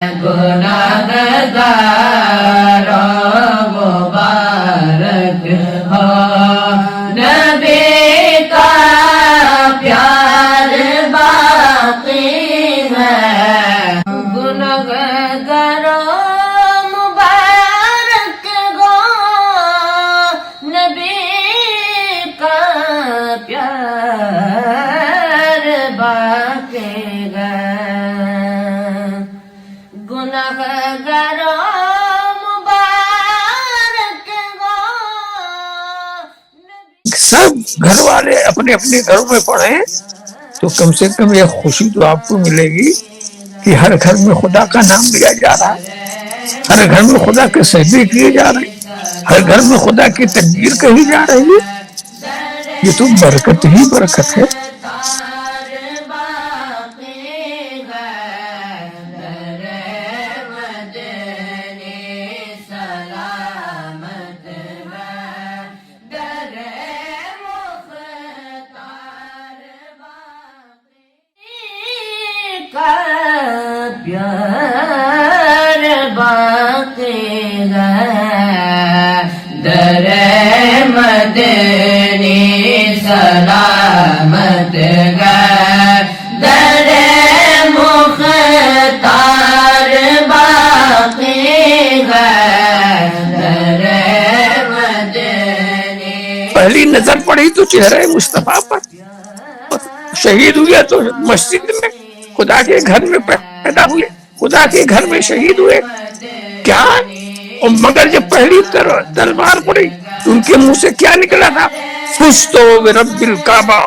گناہگار مبارک ہو نبی کا پیار باقی ہے گناہگار مبارک ہو نبی کا پیار باقی ہے گناہگاروں مبارک ہو سب گھر والے اپنے اپنے گھروں میں پڑھیں تو کم سے کم یہ خوشی تو آپ کو ملے گی کہ ہر گھر میں خدا کا نام لیا جا رہا ہے، ہر گھر میں خدا کے سجدے کیے جا رہے ہیں، ہر گھر میں خدا کی تکبیر کہی جا رہی ہے۔ یہ تو برکت ہی برکت ہے۔ پیار باقی ہے در مدنی سلامت ہے در مختار باقی ہے در مدنی۔ پہلی نظر پڑی تو چہرہ مصطفیٰ پر، شہید ہوئے تو مسجد میں، خدا کے گھر میں پیدا ہوئے، خدا کے گھر میں شہید ہوئے، کیا؟ اور مگر جب پہلی تلوار پڑی تو ان کے منہ سے کیا نکلا تھا؟ فزتو برب الکعبہ،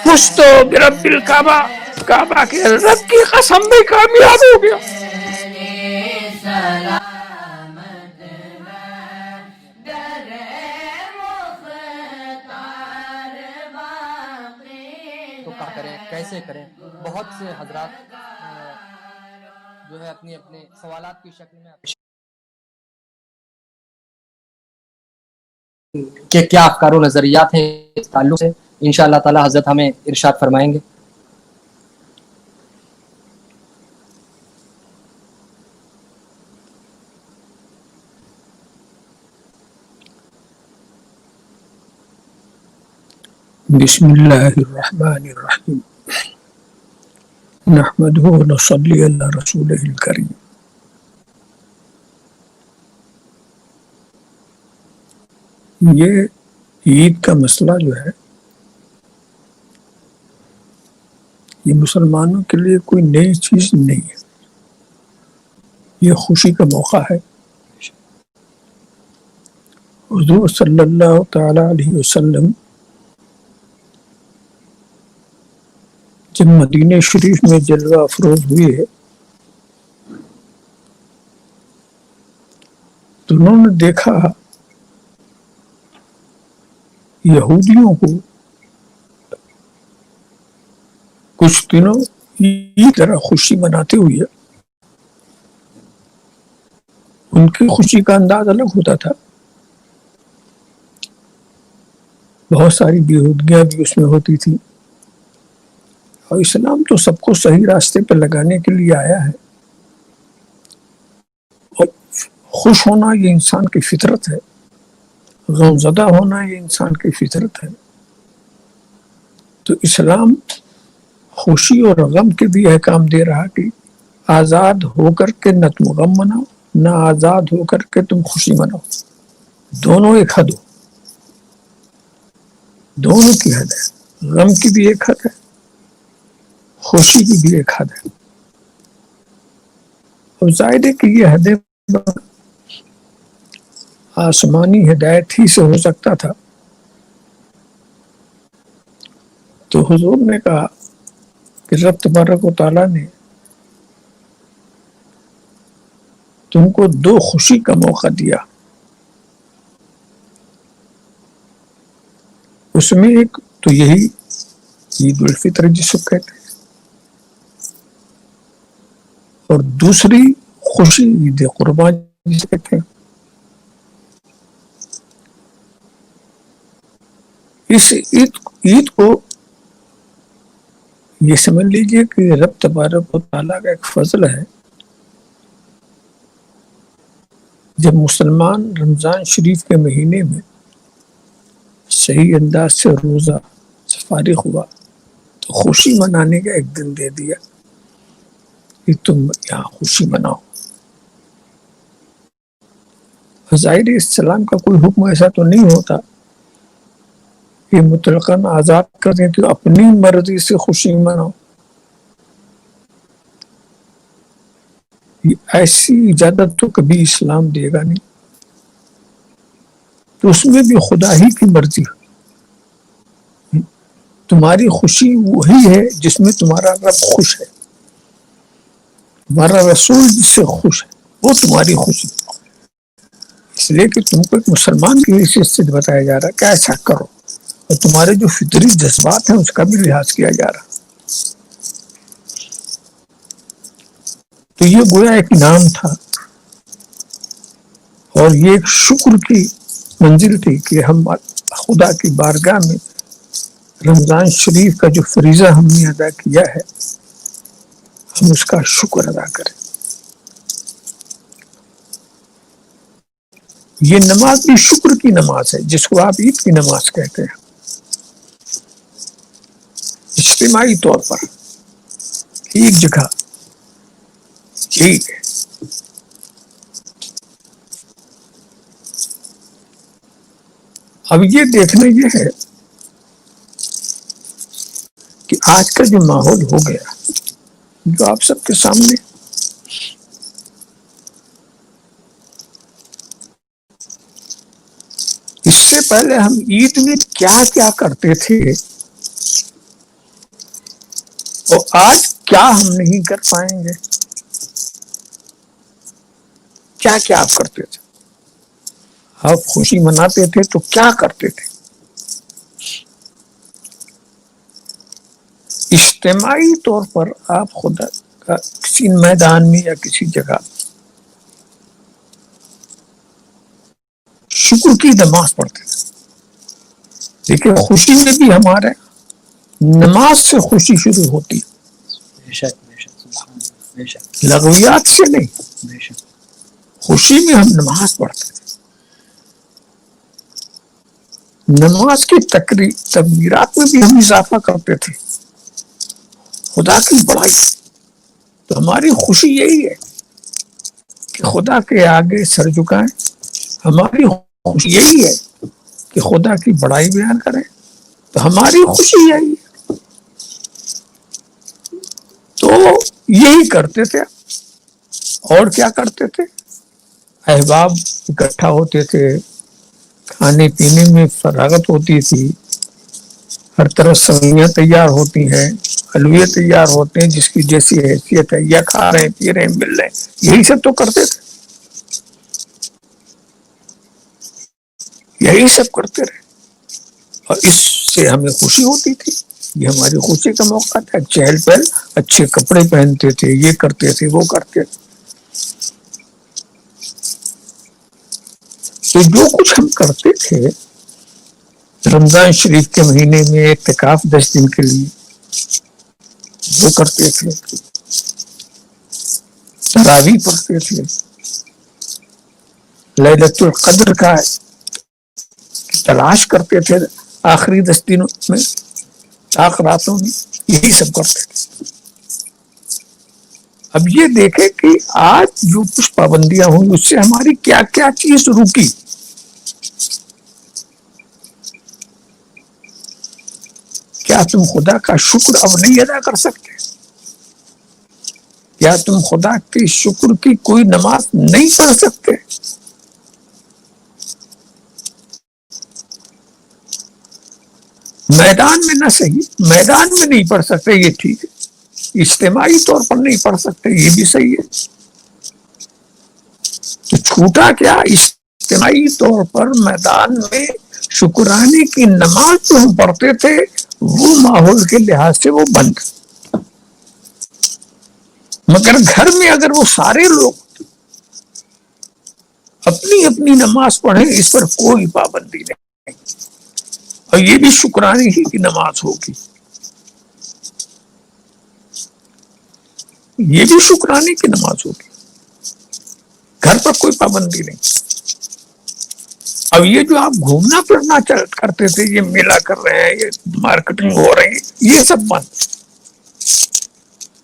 فزتو برب الکعبہ، کعبہ کے رب کی قسم میں کامیاب ہو گیا۔ تو کیا کریں، کیسے کریں؟ بہت سے حضرات جو ہے اپنے سوالات کی شکل میں کہ کیا افکار و نظریات ہیں اس تعلق سے انشاءاللہ تعالی حضرت ہمیں ارشاد فرمائیں گے۔ بسم اللہ الرحمن الرحیم نحمدہ و نصلی علی رسولہ الکریم۔ یہ عید کا مسئلہ جو ہے یہ مسلمانوں کے لیے کوئی نئی چیز نہیں ہے، یہ خوشی کا موقع ہے۔ حضور صلی اللہ تعالی علیہ وسلم جب مدینہ شریف میں جلوہ افروز ہوئے تو انہوں نے دیکھا یہودیوں کو کچھ دنوں کی طرح خوشی مناتے ہوئے، ان کی خوشی کا انداز الگ ہوتا تھا، بہت ساری بےہودگیاں بھی اس میں ہوتی تھی، اور اسلام تو سب کو صحیح راستے پر لگانے کے لیے آیا ہے، اور خوش ہونا یہ انسان کی فطرت ہے، غم زدہ ہونا یہ انسان کی فطرت ہے۔ تو اسلام خوشی اور غم کے بھی احکام دے رہا کہ آزاد ہو کر کے نہ تم غم مناؤ، نہ آزاد ہو کر کے تم خوشی مناؤ، دونوں ایک حد ہو، دونوں کی حد ہے، غم کی بھی ایک حد ہے، خوشی کی بھی ایک حد ہے۔ اور ظاہر ہے کہ یہ حد آسمانی ہدایت ہی سے ہو سکتا تھا۔ تو حضور نے کہا کہ رب تبارک و تعالیٰ نے تم کو دو خوشی کا موقع دیا، اس میں ایک تو یہی عید الفطر جس کو کہتے ہیں، اور دوسری خوشی عید قربان جسے کہتے ہیں۔ اس عید کو یہ سمجھ لیجئے کہ رب تبارک و تعالیٰ کا ایک فضل ہے، جب مسلمان رمضان شریف کے مہینے میں صحیح انداز سے روزہ سے فارغ ہوا تو خوشی منانے کا ایک دن دے دیا کہ تم یہاں خوشی مناؤ۔ ظاہر اسلام کا کوئی حکم ایسا تو نہیں ہوتا کہ مطلقاً آزاد کر دیں کہ اپنی مرضی سے خوشی مناؤ، ایسی اجازت تو کبھی اسلام دے گا نہیں، تو اس میں بھی خدا ہی کی مرضی ہے۔ تمہاری خوشی وہی ہے جس میں تمہارا رب خوش ہے، تمہارا رسول جس سے خوش ہے، وہ تمہاری خوشی، اس لیے کہ تم کو ایک مسلمان کی حیثیت سے بتایا جا رہا ہے کہ ایسا کرو، اور تمہارے جو فطری جذبات ہیں اس کا بھی لحاظ کیا جا رہا۔ تو یہ گویا ایک انعام تھا، اور یہ ایک شکر کی منزل تھی کہ ہم خدا کی بارگاہ میں رمضان شریف کا جو فریضہ ہم نے ادا کیا ہے ہم اس کا شکر ادا کریں۔ یہ نماز بھی شکر کی نماز ہے، جس کو آپ عید کی نماز کہتے ہیں، اجتماعی طور پر ایک جگہ یہی ہے۔ اب یہ دیکھنا یہ ہے کہ آج کا جو ماحول ہو گیا جو آپ سب کے سامنے، اس سے پہلے ہم عید میں کیا کیا کرتے تھے اور آج کیا ہم نہیں کر پائیں گے، کیا کیا آپ کرتے تھے؟ آپ خوشی مناتے تھے تو کیا کرتے تھے؟ اجتماعی طور پر آپ خدا کا کسی میدان میں یا کسی جگہ شکر کی نماز پڑھتے تھے، لیکن خوشی میں بھی ہمارے نماز سے خوشی شروع ہوتی ہے، لغویات سے نہیں، خوشی میں ہم نماز پڑھتے تھے، نماز کی تکبیرات میں بھی ہم اضافہ کرتے تھے، خدا کی بڑائی۔ تو ہماری خوشی یہی ہے کہ خدا کے آگے سر جھکائیں، ہماری خوشی یہی ہے کہ خدا کی بڑائی بیان کریں، تو ہماری خوشی یہی ہے۔ تو یہی کرتے تھے، اور کیا کرتے تھے؟ احباب اکٹھا ہوتے تھے، کھانے پینے میں فراغت ہوتی تھی، ہر طرف سوئیاں تیار ہوتی ہیں، حلوے تیار ہوتے ہیں، جس کی جیسی حیثیت ہے، یا کھا رہے ہیں پی رہے ہیں مل رہے ہیں، یہی سب تو کرتے تھے، یہی سب کرتے رہے، اور اس سے ہمیں خوشی ہوتی تھی، یہ ہماری خوشی کا موقع تھا، چہل پہل، اچھے کپڑے پہنتے تھے، یہ کرتے تھے وہ کرتے تھے۔ تو جو کچھ ہم کرتے تھے رمضان شریف کے مہینے میں اعتکاف 10 دن کے لیے وہ کرتے تھے، تراویح پڑھتے تھے، لیلۃ القدر کا تلاش کرتے تھے آخری 10 دنوں میں، راتوں میں، یہی سب کرتے تھے۔ اب یہ دیکھیں کہ آج جو کچھ پابندیاں ہوئی اس سے ہماری کیا کیا چیز رکی۔ کیا تم خدا کا شکر اب نہیں ادا کر سکتے؟ کیا تم خدا کے شکر کی کوئی نماز نہیں پڑھ سکتے؟ میدان میں نہ صحیح، میدان میں نہیں پڑھ سکتے یہ ٹھیک ہے، اجتماعی طور پر نہیں پڑھ سکتے یہ بھی صحیح ہے، تو چھوٹا کیا؟ اجتماعی طور پر میدان میں شکرانے کی نماز جو ہم پڑھتے تھے وہ ماحول کے لحاظ سے وہ بند، مگر گھر میں اگر وہ سارے لوگ اپنی اپنی نماز پڑھیں اس پر کوئی پابندی نہیں، اور یہ بھی شکرانے ہی کی نماز ہوگی، یہ بھی شکرانے کی نماز ہوگی. گھر پر کوئی پابندی نہیں. اب یہ جو آپ گھومنا پھرنا کرتے تھے، یہ میلہ کر رہے ہیں، یہ مارکیٹنگ ہو رہی ہے، یہ سب بند.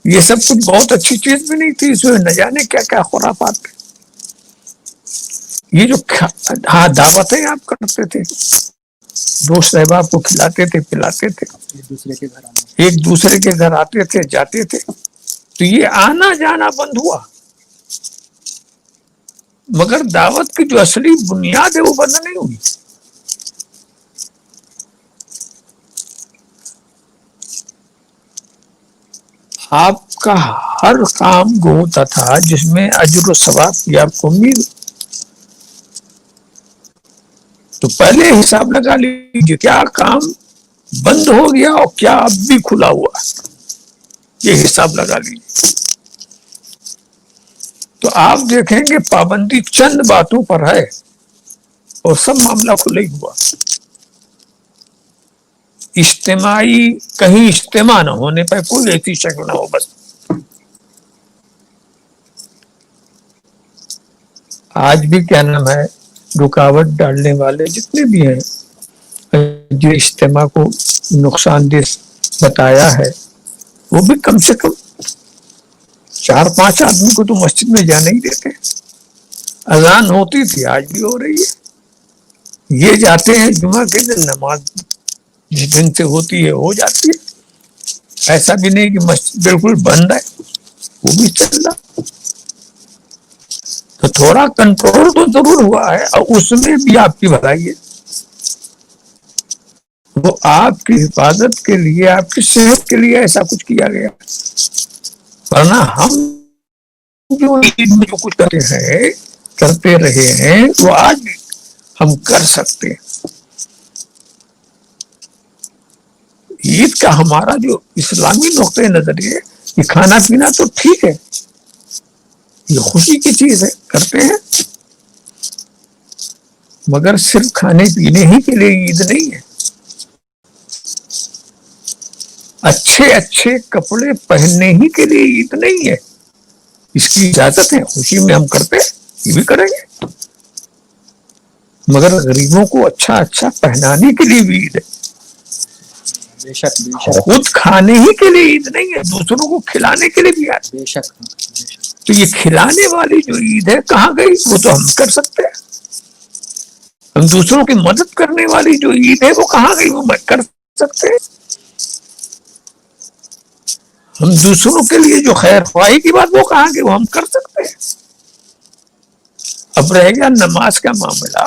یہ سب کچھ بہت اچھی چیز بھی نہیں تھی، اس میں نہ جانے کیا کیا خرافات تھے. یہ جو دعوتیں آپ کرتے تھے، دوست احباب کو کھلاتے تھے پلاتے تھے، ایک دوسرے کے گھر آتے تھے جاتے تھے، تو یہ آنا جانا بند ہوا، مگر دعوت کی جو اصلی بنیاد ہے وہ بند نہیں ہوئی. آپ کا ہر کام وہ ہوتا تھا جس میں اجر و ثواب کی آپ کو امید. تو پہلے حساب لگا لیجیے کیا کام بند ہو گیا اور کیا اب بھی کھلا ہوا، یہ حساب لگا لیجیے. تو آپ دیکھیں گے پابندی چند باتوں پر ہے اور سب معاملہ کھلا ہی ہوا. اجتماعی کہیں اجتماع نہ ہونے پہ کوئی ایسی شکل نہ ہو. بس آج بھی کیا نام ہے، رکاوٹ ڈالنے والے جتنے بھی ہیں جو اجتماع کو نقصان دہ بتایا ہے، وہ بھی کم سے کم 4-5 آدمی کو تو مسجد میں جانے ہی دیتے. اذان ہوتی تھی، آج بھی ہو رہی ہے. یہ جاتے ہیں جمعہ کے دن، نماز جس دن سے ہوتی ہے ہو جاتی ہے. ایسا بھی نہیں کہ مسجد بالکل بند ہے، وہ بھی چل رہا. تو تھوڑا کنٹرول تو ضرور ہوا ہے، اور اس میں بھی آپ کی بھلائی ہے. وہ آپ کی حفاظت کے لیے، آپ کی صحت کے لیے ایسا کچھ کیا گیا. ورنہ ہم جو عید میں جو کچھ کرتے رہے ہیں وہ آج بھی ہم کر سکتے ہیں. عید کا ہمارا جو اسلامی نقطۂ نظر ہے، یہ کھانا پینا تو ٹھیک ہے، یہ خوشی کی چیز ہے، کرتے ہیں، مگر صرف کھانے پینے ہی کے لیے عید نہیں ہے. اچھے اچھے کپڑے پہننے ہی کے لیے عید نہیں ہے. اس کی اجازت ہے، خوشی میں ہم کرتے ہیں، یہ بھی کریں گے، مگر غریبوں کو اچھا اچھا پہنانے کے لیے بھی عید ہے. بے شک بے شک. خود کھانے ہی کے لیے عید نہیں ہے، دوسروں کو کھلانے کے لیے بھی ہے. بے شک. تو یہ کھلانے والی جو عید ہے کہاں گئی؟ وہ تو ہم کر سکتے ہیں. ہم دوسروں کی مدد کرنے والی جو عید ہے وہ کہاں گئی؟ وہ کر سکتے ہیں. ہم دوسروں کے لیے جو خیر خواہی کی بات وہ کہاں گئی؟ وہ ہم کر سکتے ہیں. اب رہ گیا نماز کا معاملہ،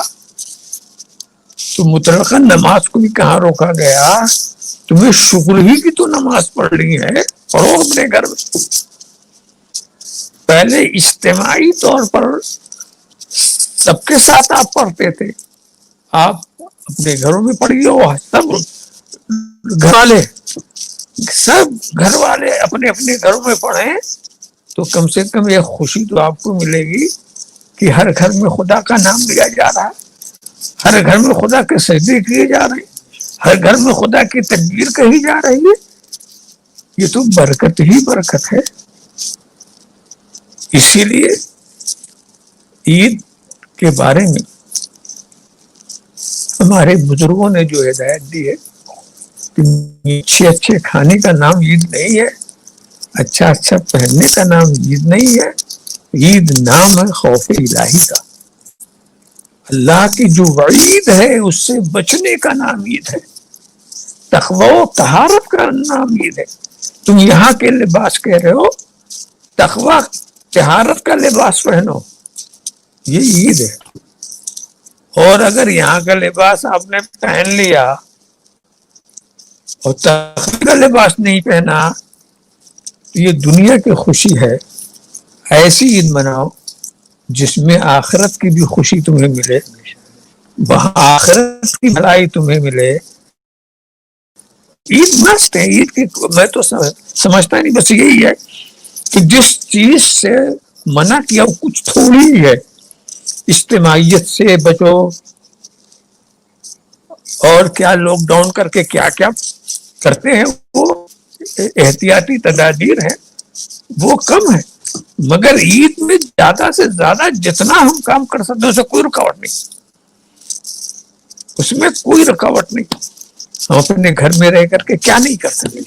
تو مطلقاً نماز کو بھی کہاں روکا گیا؟ تمہیں شکر ہی کی تو نماز پڑھنی ہے، پڑھو اپنے گھر میں. پہلے اجتماعی طور پر سب کے ساتھ آپ پڑھتے تھے، آپ اپنے گھروں میں پڑھیے، سب گھر والے اپنے اپنے گھروں میں پڑھیں، تو کم سے کم یہ خوشی تو آپ کو ملے گی کہ ہر گھر میں خدا کا نام لیا جا رہا ہے، ہر گھر میں خدا کے سجدے کیے جا رہے ہیں، ہر گھر میں خدا کی تکبیر کہی جا رہی ہے. یہ تو برکت ہی برکت ہے. اسی لیے عید کے بارے میں ہمارے بزرگوں نے جو ہدایت دی ہے کہ اچھے اچھے کھانے کا نام عید نہیں ہے، اچھا اچھا پہننے کا نام عید نہیں ہے. عید نام ہے خوف الہی کا. اللہ کی جو وعید ہے اس سے بچنے کا نام عید ہے. تقوی و طہارت کا نام عید ہے. تم یہاں کے لباس کہہ رہے ہو، تقوی طہارت کا لباس پہنو، یہ عید ہے. اور اگر یہاں کا لباس آپ نے پہن لیا اور تقوی کا لباس نہیں پہنا، تو یہ دنیا کی خوشی ہے. ایسی عید مناؤ جس میں آخرت کی بھی خوشی تمہیں ملے، وہاں آخرت کی بھلائی تمہیں ملے. عید مست ہے. عید کی میں تو سمجھتا نہیں، بس یہی ہے کہ جس چیز سے منع کیا وہ کچھ تھوڑی ہی ہے. اجتماعیت سے بچو، اور کیا لاک ڈاؤن کر کے کیا کیا کرتے ہیں وہ احتیاطی تدابیر ہیں، وہ کم ہے، مگر عید میں زیادہ سے زیادہ جتنا ہم کام کر سکتے ہیں اسے کوئی رکاوٹ نہیں، اس میں کوئی رکاوٹ نہیں. ہم اپنے گھر میں رہ کر کے کیا نہیں کر سکتے؟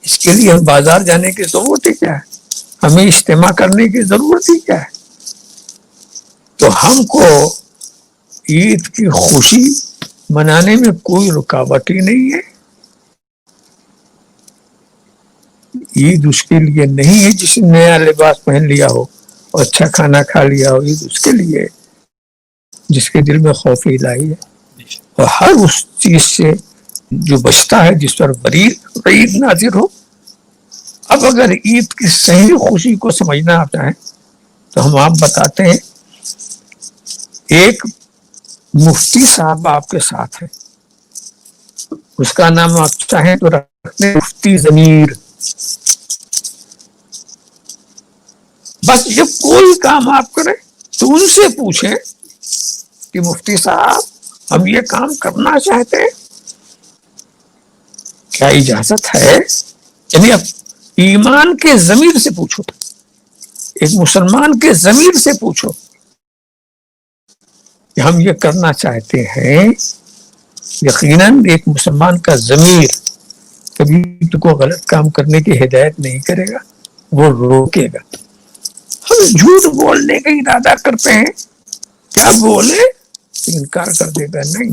اس کے لیے ہم بازار جانے کی ضرورت ہی کیا ہے؟ ہمیں اجتماع کرنے کی ضرورت ہی کیا ہے؟ تو ہم کو عید کی خوشی منانے میں کوئی رکاوٹ ہی نہیں ہے. عید اس کے لیے نہیں ہے جس نے نیا لباس پہن لیا ہو اور اچھا کھانا کھا لیا ہو. عید اس کے لیے جس کے دل میں خوف الہی ہے اور ہر اس چیز سے جو بچتا ہے جس پر وعید نازل ہو. اب اگر عید کی صحیح خوشی کو سمجھنا آپ چاہیں تو ہم آپ بتاتے ہیں. ایک مفتی صاحب آپ کے ساتھ ہے، اس کا نام آپ چاہیں تو رکھتے ہیں مفتی ضمیر. بس جب کوئی کام آپ کریں تو ان سے پوچھیں کہ مفتی صاحب ہم یہ کام کرنا چاہتے ہیں، کیا اجازت ہے؟ یعنی اب ایمان کے ضمیر سے پوچھو، ایک مسلمان کے ضمیر سے پوچھو کہ ہم یہ کرنا چاہتے ہیں. یقیناً ایک مسلمان کا ضمیر کبھی تو کو غلط کام کرنے کی ہدایت نہیں کرے گا، وہ روکے گا. ہم جھوٹ بولنے کا ارادہ کرتے ہیں، کیا بولے؟ انکار کر دے گا نہیں.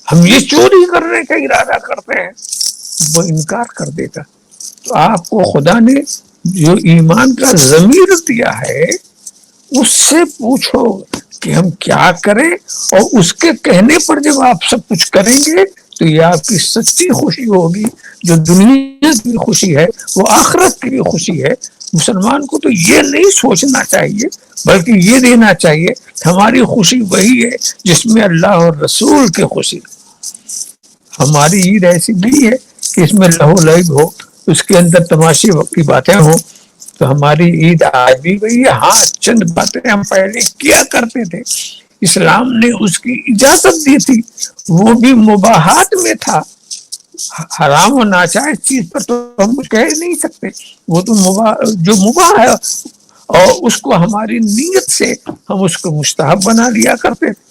ہم یہ چوری کرنے کا ارادہ کرتے ہیں، وہ انکار کر دے گا. تو آپ کو خدا نے جو ایمان کا ضمیر دیا ہے اس سے پوچھو کہ ہم کیا کریں، اور اس کے کہنے پر جب آپ سب کچھ کریں گے تو یہ آپ کی سچی خوشی ہوگی. جو دنیا کی خوشی ہے وہ آخرت کی بھی خوشی ہے. مسلمان کو تو یہ نہیں سوچنا چاہیے بلکہ یہ دینا چاہیے ہماری خوشی وہی ہے جس میں اللہ اور رسول کی خوشی. ہماری عید ایسی نہیں ہے کہ اس میں لہو لہب ہو، اس کے اندر تماشے کی باتیں ہوں. تو ہماری عید آج بھی وہی ہے. ہاں چند باتیں ہم پہلے کیا کرتے تھے، اسلام نے اس کی اجازت دی تھی، وہ بھی مباحات میں تھا. حرام و ناجائز چیز پر تو ہم کچھ کہہ نہیں سکتے، وہ تو جو مباح ہے اور اس کو ہماری نیت سے ہم اس کو مستحب بنا لیا کرتے تھے.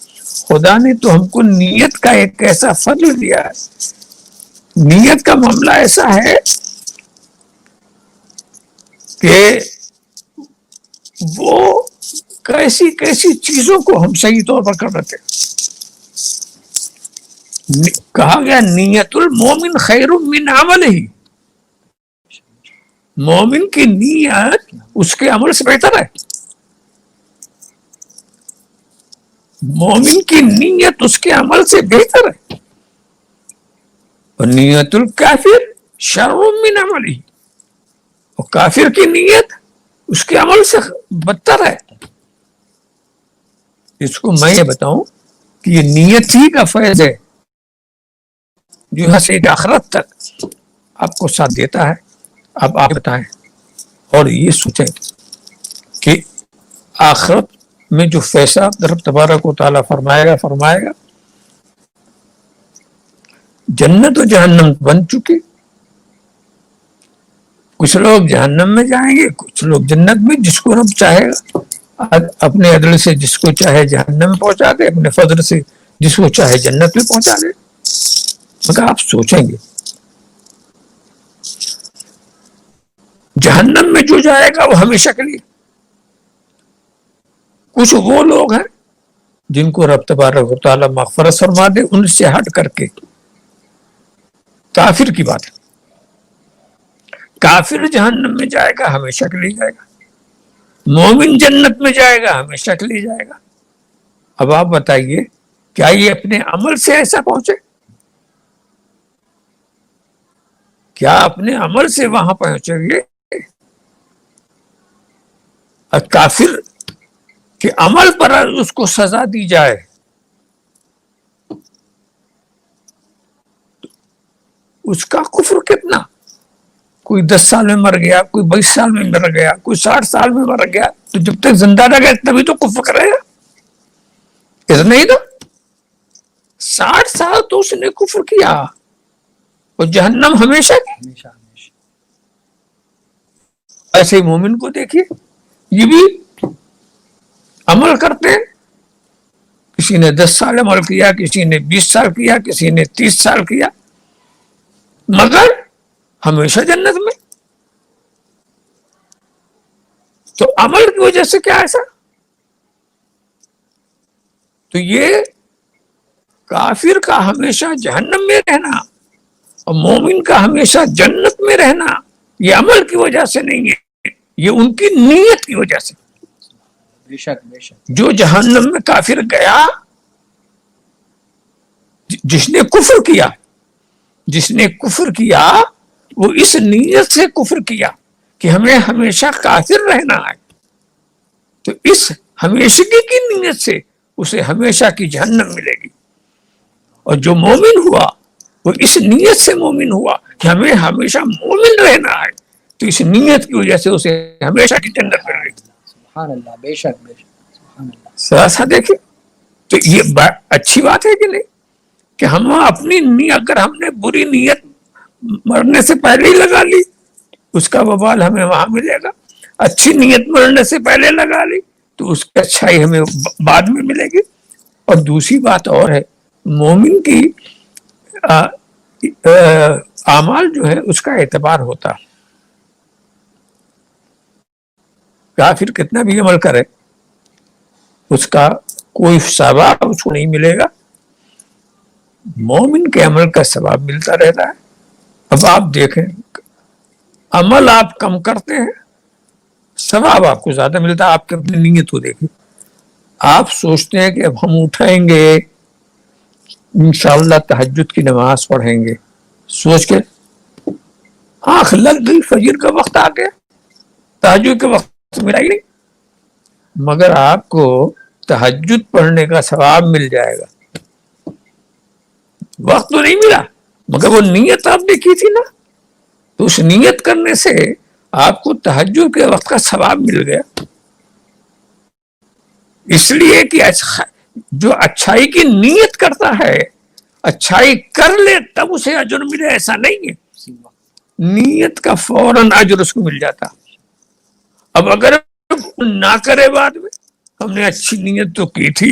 خدا نے تو ہم کو نیت کا ایک ایسا فضل دیا ہے. نیت کا معاملہ ایسا ہے کہ وہ کیسی کیسی چیزوں کو ہم صحیح طور پر کر رہے تھے. کہا گیا نیت المومن خیر من عمل ہی، مومن کی نیت اس کے عمل سے بہتر ہے. مومن کی نیت اس کے عمل سے بہتر ہے. اور نیت الکافر شر من عمل ہی، اور کافر کی نیت اس کے عمل سے بدتر ہے. اس کو میں یہ بتاؤں کہ یہ نیت ہی کا فیض ہے جو یہاں سے آخرت تک آپ کو ساتھ دیتا ہے. اب آپ بتائیں اور یہ سوچیں کہ آخرت میں جو فیصلہ رب تبارک و تعالیٰ فرمائے گا جنت و جہنم بن چکی. کچھ لوگ جہنم میں جائیں گے، کچھ لوگ جنت میں. جس کو رب چاہے گا اپنے عدل سے جس کو چاہے جہنم میں پہنچا دے، اپنے فضل سے جس کو چاہے جنت میں پہنچا دے. مگر آپ سوچیں گے جہنم میں جو جائے گا وہ ہمیشہ کے لیے. کچھ وہ لوگ ہیں جن کو رب تبارک و تعالیٰ مغفرت فرما دے، ان سے ہٹ کر کے کافر کی بات ہے. کافر جہنم میں جائے گا ہمیشہ کے لیے جائے گا، مومن جنت میں جائے گا ہمیشہ کے لیے جائے گا. اب آپ بتائیے کیا یہ اپنے عمل سے ایسا پہنچے؟ کیا اپنے عمل سے وہاں پہنچے گے؟ اور کافر کے عمل پر اس کو سزا دی جائے اس کا کفر کتنا؟ کوئی 10 سال میں مر گیا، کوئی 22 سال میں مر گیا، کوئی 60 سال میں مر گیا. تو جب تک زندہ رہ گیا تبھی تو کفر کرے گا. اتنا ہی تو 60 سال تو اس نے کفر کیا اور جہنم ہمیشہ کی. ایسے ہی مومن کو دیکھیے، یہ بھی عمل کرتے ہیں، کسی نے 10 سال عمل کیا، کسی نے 20 سال کیا، کسی نے 30 سال کیا، مگر ہمیشہ جنت میں۔ تو عمل کی وجہ سے کیا ایسا؟ تو یہ کافر کا ہمیشہ جہنم میں رہنا اور مومن کا ہمیشہ جنت میں رہنا، یہ عمل کی وجہ سے نہیں ہے، یہ ان کی نیت کی وجہ سے۔ بے شک بے شک۔ جو جہنم میں کافر گیا، جس نے کفر کیا، جس نے کفر کیا وہ اس نیت سے کفر کیا کہ ہمیں ہمیشہ کافر رہنا ہے، تو اس ہمیشگی کی نیت سے اسے ہمیشہ کی جہنم ملے گی۔ اور جو مومن ہوا وہ اس نیت سے مومن ہوا کہ ہمیں ہمیشہ مومن رہنا ہے، تو اس نیت کی وجہ سے اسے ہمیشہ کی جنت ملے گی۔ سبحان اللہ، بے شک بے شک، سبحان اللہ۔ ذرا سا دیکھیں تو یہ اچھی بات ہے کہ نہیں کہ ہم اپنی نیت، اگر ہم نے بری نیت مرنے سے پہلے ہی لگا لی اس کا وبال ہمیں وہاں ملے گا، اچھی نیت مرنے سے پہلے لگا لی تو اس کی اچھائی ہمیں بعد میں ملے گی۔ اور دوسری بات اور ہے، مومن کی اعمال جو ہے اس کا اعتبار ہوتا، کافر کتنا بھی عمل کرے اس کا کوئی ثواب اس کو نہیں ملے گا، مومن کے عمل کا ثواب ملتا رہتا ہے۔ اب آپ دیکھیں، عمل آپ کم کرتے ہیں، ثواب آپ کو زیادہ ملتا ہے۔ آپ کی اپنی نیت کو دیکھیں، آپ سوچتے ہیں کہ اب ہم اٹھیں گے انشاءاللہ تہجد کی نماز پڑھیں گے، سوچ کے آنکھ لگ گئی، فجر کا وقت آ گیا، تہجد کے وقت ملا ہی نہیں، مگر آپ کو تہجد پڑھنے کا ثواب مل جائے گا۔ وقت تو نہیں ملا مگر وہ نیت آپ نے کی تھی نا، تو اس نیت کرنے سے آپ کو تہجد کے وقت کا ثواب مل گیا۔ اس لیے کہ جو اچھائی کی نیت کرتا ہے، اچھائی کر لے تب اسے اجر ملے ایسا نہیں ہے، نیت کا فوراً اجر اس کو مل جاتا۔ اب اگر نہ کرے بعد میں، ہم نے اچھی نیت تو کی تھی،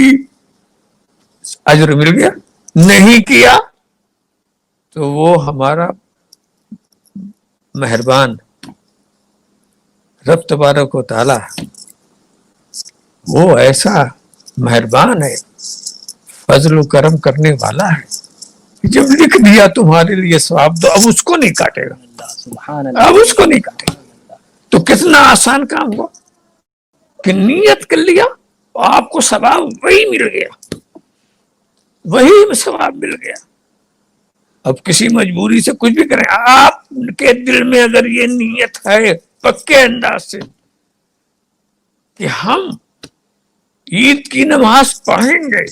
اجر مل گیا، نہیں کیا تو وہ ہمارا مہربان رب تبارک و تعالی وہ ایسا مہربان ہے، فضل و کرم کرنے والا ہے، جب لکھ دیا تمہارے لیے ثواب تو اب اس کو نہیں کاٹے گا، سبحان اللہ، اب اس کو نہیں کاٹے گا۔ تو کتنا آسان کام ہوا کہ نیت کر لیا، آپ کو ثواب وہی مل گیا، وہی ثواب مل گیا۔ اب کسی مجبوری سے کچھ بھی کریں، آپ کے دل میں اگر یہ نیت ہے پکے انداز سے کہ ہم عید کی نماز پڑھیں گے،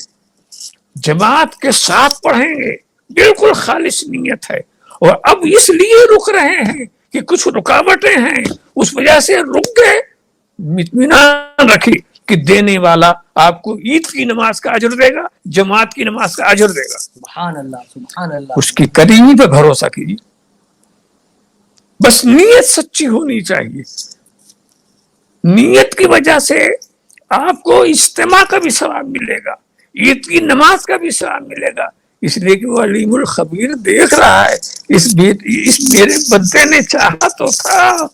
جماعت کے ساتھ پڑھیں گے، بالکل خالص نیت ہے، اور اب اس لیے رک رہے ہیں کہ کچھ رکاوٹیں ہیں، اس وجہ سے رک گئے، اطمینان رکھی کہ دینے والا آپ کو عید کی نماز کا اجر دے گا، جماعت کی نماز کا اجر دے گا۔ سبحان اللہ، سبحان اللہ۔ اس کی کریمی پہ بھروسہ کیجیے، بس نیت سچی ہونی چاہیے۔ نیت کی وجہ سے آپ کو اجتماع کا بھی ثواب ملے گا، عید کی نماز کا بھی ثواب ملے گا، اس لیے کہ وہ علیم الخبیر دیکھ رہا ہے، اس میرے بندے نے چاہا تو تھا،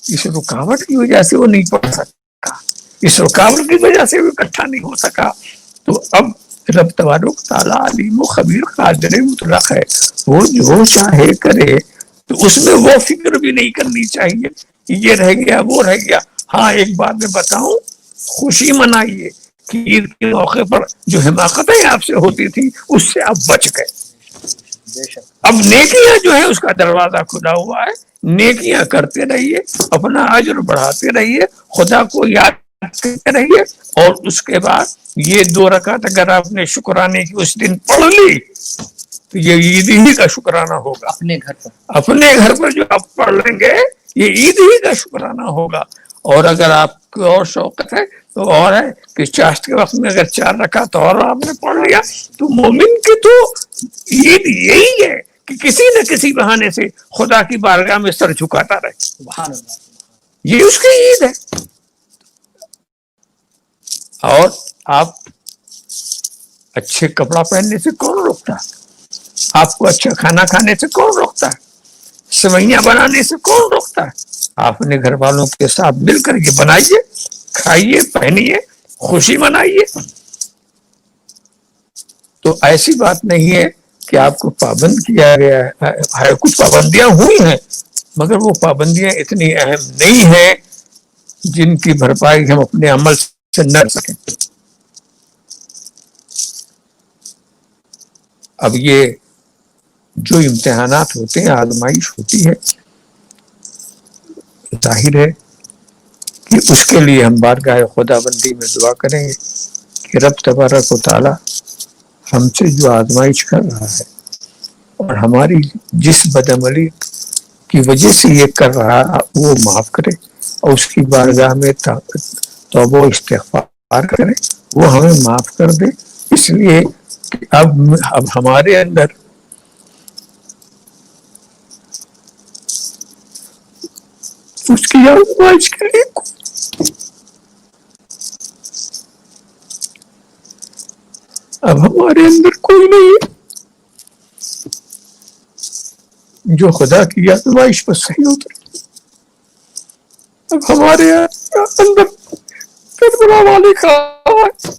اس رکاوٹ کی وجہ سے وہ نہیں پڑھ سکا، اس رکاوٹ کی وجہ سے وہ اکٹھا نہیں ہو سکا۔ تو اب رب تبارک تعالیٰ علیم و خبیر قادر مطلق ہے، وہ جو چاہے کرے، تو اس میں وہ فکر بھی نہیں کرنی چاہیے کہ یہ رہ گیا وہ رہ گیا۔ ہاں ایک بات میں بتاؤں، خوشی منائیے کہ عید کے موقع پر جو حماقتیں آپ سے ہوتی تھی اس سے آپ بچ گئے۔ اب نیکیاں جو ہے اس کا دروازہ کھلا ہوا ہے، نیکیاں کرتے رہیے، اپنا اجر بڑھاتے رہیے، خدا کو یاد کرتے رہیے، اور اس کے بعد یہ 2 رکعت اگر آپ نے شکرانے کی اس دن پڑھ لی تو یہ عید ہی کا شکرانہ ہوگا۔ اپنے گھر پر جو آپ پڑھ لیں گے یہ عید ہی کا شکرانہ ہوگا۔ اور اگر آپ کو اور شوقت ہے تو اور ہے کہ چاشت کے وقت میں اگر 4 رکعت اور آپ نے پڑھ لیا تو مومن کی تو عید یہی ہے کہ کسی نہ کسی بہانے سے خدا کی بارگاہ میں سر جھکاتا رہے. سبحان اللہ. یہ اس کی عید ہے. اور آپ اچھے کپڑا پہننے سے کون روکتا ہے؟ آپ کو اچھا کھانا کھانے سے کون روکتا ہے؟ سوئیاں بنانے سے کون روکتا ہے؟ آپ اپنے گھر والوں کے ساتھ مل کر کے بنائیے، کھائیے، پہنیے، خوشی منائیے. تو ایسی بات نہیں ہے کہ آپ کو پابند کیا گیا ہے. کچھ پابندیاں ہوئی ہیں مگر وہ پابندیاں اتنی اہم نہیں ہیں جن کی بھرپائی ہم اپنے عمل سے نہ کر سکیں. اب یہ جو امتحانات ہوتے ہیں، آزمائش ہوتی ہے، ظاہر ہے کہ اس کے لیے ہم بارگاہ خدا بندی میں دعا کریں گے کہ رب تبارک و تعالی ہم سے جو آزمائش کر رہا ہے اور ہماری جس بدعملی کی وجہ سے یہ کر رہا ہے وہ معاف کرے اور اس کی بارگاہ میں توبہ و استغفار کرے، وہ ہمیں معاف کر دے. اس لیے کہ اب ہمارے اندر اس کی آزمائش کے لیے اب ہمارے اندر کوئی نہیں ہے جو خدا کی آزمائش پر صحیح اترے. اب ہمارے اندر کربلا والی خواہ